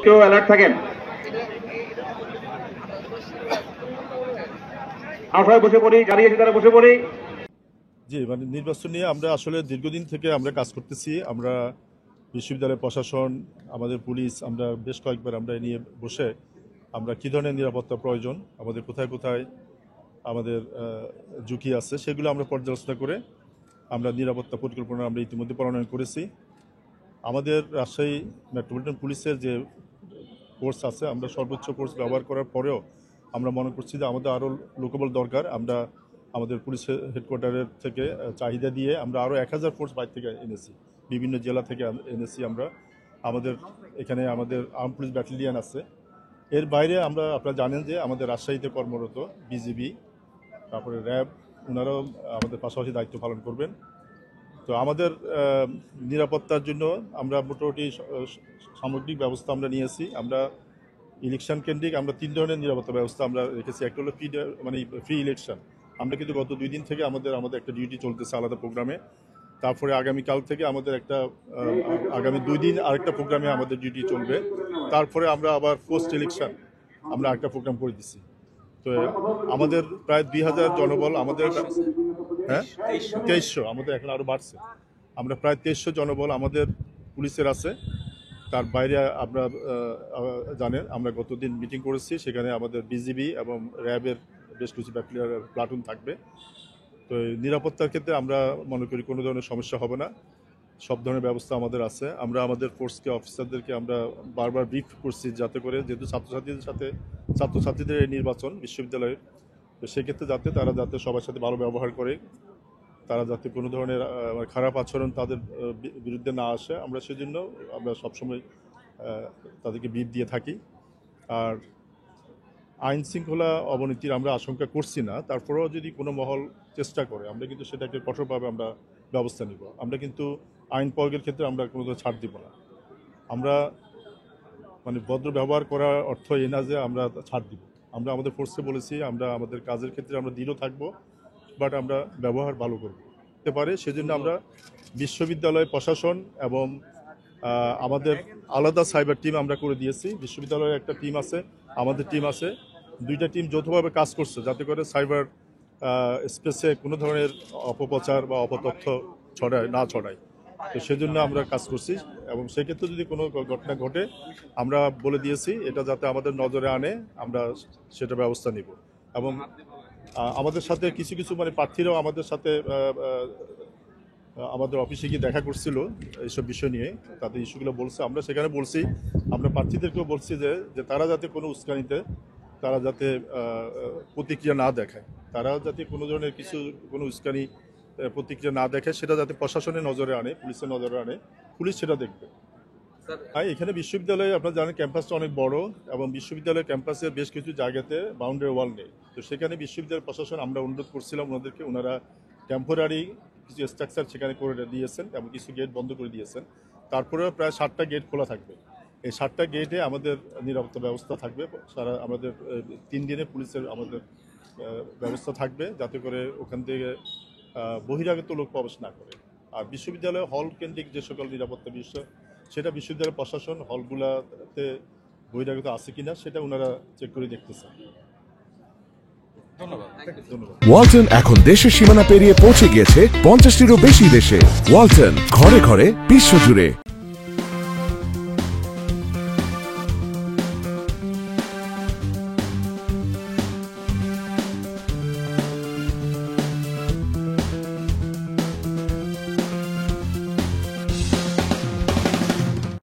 কেউ অ্যালার্ট থাকেন। আশায় বসে পড়ি, গাড়ি এসে তারা বসে পড়ি। জি, মানে নির্বাচন নিয়ে আমরা আসলে দীর্ঘদিন থেকে আমরা কাজ করতেছি। আমরা বিশ্ববিদ্যালয় প্রশাসন, আমাদের পুলিশ, আমরা বেশ কয়েকবার আমরা নিয়ে বসে আমরা কী ধরনের নিরাপত্তা প্রয়োজন, আমাদের কোথায় কোথায় আমাদের ঝুঁকি আছে, সেগুলো আমরা পর্যালোচনা করে আমরা নিরাপত্তা পরিকল্পনা আমরা ইতিমধ্যে প্রণয়ন করেছি। আমাদের রাজশাহী মেট্রোপলিটন পুলিশের যে ফোর্স আছে, আমরা সর্বোচ্চ ফোর্স ব্যবহার করার পরেও আমরা মনে করছি যে আমাদের আরও লোকবল দরকার। আমরা আমাদের পুলিশ হেডকোয়ার্টারের থেকে চাহিদা দিয়ে আমরা আরও 1000 ফোর্স বাইরে থেকে এনেছি, বিভিন্ন জেলা থেকে এনেছি। আমরা আমাদের এখানে আমাদের আর্ম পুলিশ ব্যাটালিয়ান আছে। এর বাইরে আমরা, আপনারা জানেন যে আমাদের রাজশাহীতে কর্মরত বিজিবি, তারপরে র্যাব, ওনারাও আমাদের পাশাপাশি দায়িত্ব পালন করবেন। তো আমাদের নিরাপত্তার জন্য আমরা মোটামুটি সামগ্রিক ব্যবস্থা আমরা নিয়েছি। আমরা ইলেকশন কেন্দ্রিক আমরা 3 ধরনের নিরাপত্তা ব্যবস্থা আমরা রেখেছি। একটা হলো ফ্রি ইলেকশন। আমরা কিন্তু গত 2 দিন থেকে আমাদের একটা ডিউটি চলতেছে আলাদা প্রোগ্রামে। তারপরে আগামীকাল থেকে আমাদের আগামী 2 দিন আরেকটা প্রোগ্রামে আমাদের ডিউটি চলবে। তারপরে আমরা আবার পোস্ট ইলেকশন আমরা একটা প্রোগ্রাম করে দিচ্ছি। তো আমাদের প্রায় 2000 জনবল, আমাদের 2300, আমাদের এখন আরও বাড়ছে। আমরা প্রায় 2300 জনবল আমাদের পুলিশের আছে। তার বাইরে আপনারা জানেন আমরা গতদিন মিটিং করেছি, সেখানে আমাদের বিজিবি এবং র্যাবের বেশ কিছু প্লাটুন থাকবে। তো নিরাপত্তার ক্ষেত্রে আমরা মনে করি কোনো ধরনের সমস্যা হবে না, সব ধরনের ব্যবস্থা আমাদের আছে। আমরা আমাদের ফোর্সকে, অফিসারদেরকে আমরা বারবার ব্রিফ করছি, যাতে করে যেহেতু ছাত্রছাত্রীদের এই নির্বাচন বিশ্ববিদ্যালয়ের, তো সেক্ষেত্রে তারা যাতে সবার সাথে ভালো ব্যবহার করে, তারা যাতে কোনো ধরনের খারাপ আচরণ তাদের বিরুদ্ধে না আসে, আমরা সেজন্য আমরা সবসময় তাদেরকে ব্রিফ দিয়ে থাকি। আর আইন শৃঙ্খলা অবনতির আমরা আশঙ্কা করছি না, তারপরেও যদি কোনো মহল চেষ্টা করে আমরা কিন্তু সেটাকে কঠোরভাবে আমরা ব্যবস্থা নিব। আমরা কিন্তু আইন প্রয়োগের ক্ষেত্রে আমরা কোনো ছাড় দিব না। আমরা মানে ভদ্র ব্যবহার করার অর্থ এই না যে আমরা ছাড় দিব। আমরা আমাদের ফোর্সকে বলেছি আমরা আমাদের কাজের ক্ষেত্রে আমরা দৃঢ় থাকবো, বাট আমরা ব্যবহার ভালো করতে পারে। সেজন্য আমরা বিশ্ববিদ্যালয় প্রশাসন এবং আমাদের আলাদা সাইবার টিম আমরা করে দিয়েছি। বিশ্ববিদ্যালয়ের একটা টিম আছে, আমাদের টিম আছে, 2টা টিম যৌথভাবে কাজ করছে যাতে করে সাইবার স্পেসে কোনো ধরনের অপপ্রচার বা অপতথ্য না ছড়ায়। তো সেজন্য আমরা কাজ করছি এবং সেক্ষেত্রে যদি কোনো ঘটনা ঘটে আমরা বলে দিয়েছি এটা যাতে আমাদের নজরে আনে, আমরা সেটা ব্যবস্থা নিব। এবং আমাদের সাথে কিছু কিছু মানে প্রার্থীরাও আমাদের সাথে আমাদের অফিসে গিয়ে দেখা করছিল এইসব বিষয় নিয়ে, তাদের ইস্যুগুলো বলছে। আমরা সেখানে বলছি, আমরা প্রার্থীদেরকেও বলছি যে তারা যাতে কোনো উস্কানিতে তারা যাতে প্রতিক্রিয়া না দেখায়, তারা যাতে কোনো ধরনের কোনো উস্কানি প্রতিক্রিয়া না দেখায়, সেটা যাতে প্রশাসনের নজরে আনে, পুলিশের নজরে আনে, পুলিশ সেটা দেখবে। এখানে বিশ্ববিদ্যালয়ে আপনারা জানেন ক্যাম্পাসটা অনেক বড় এবং বিশ্ববিদ্যালয়ের ক্যাম্পাসের বেশ কিছু জায়গাতে বাউন্ডারি ওয়াল নেই। তো সেখানে বিশ্ববিদ্যালয় প্রশাসন আমরা অনুরোধ করছিলাম ওনাদেরকে, ওনারা টেম্পোরারি কিছু স্ট্রাকচার সেখানে করে দিয়েছেন এবং কিছু গেট বন্ধ করে দিয়েছেন। তারপরেও প্রায় 7টা গেট খোলা থাকবে। এই 7টা গেটে আমাদের নিরাপত্তা ব্যবস্থা থাকবে। সারা আমাদের 3 দিনে পুলিশের আমাদের ব্যবস্থা থাকবে যাতে করে ওখান থেকে বহিরাগত লোক প্রবেশ না করে। আর বিশ্ববিদ্যালয় হল কেন্দ্রিক যে সকল নিরাপত্তা বিষয়, সেটা বিশ্ববিদ্যালয় প্রশাসন হলগুলাতে বহিরাগত আছে কিনা সেটা ওনারা চেক করে দেখতেছেন। ধন্যবাদ। ওয়ালটন এখন দেশের সীমানা পেরিয়ে পৌঁছে গিয়েছে 50টিরও বেশি দেশে। ওয়ালটন, ঘরে ঘরে বিশ্বজুড়ে।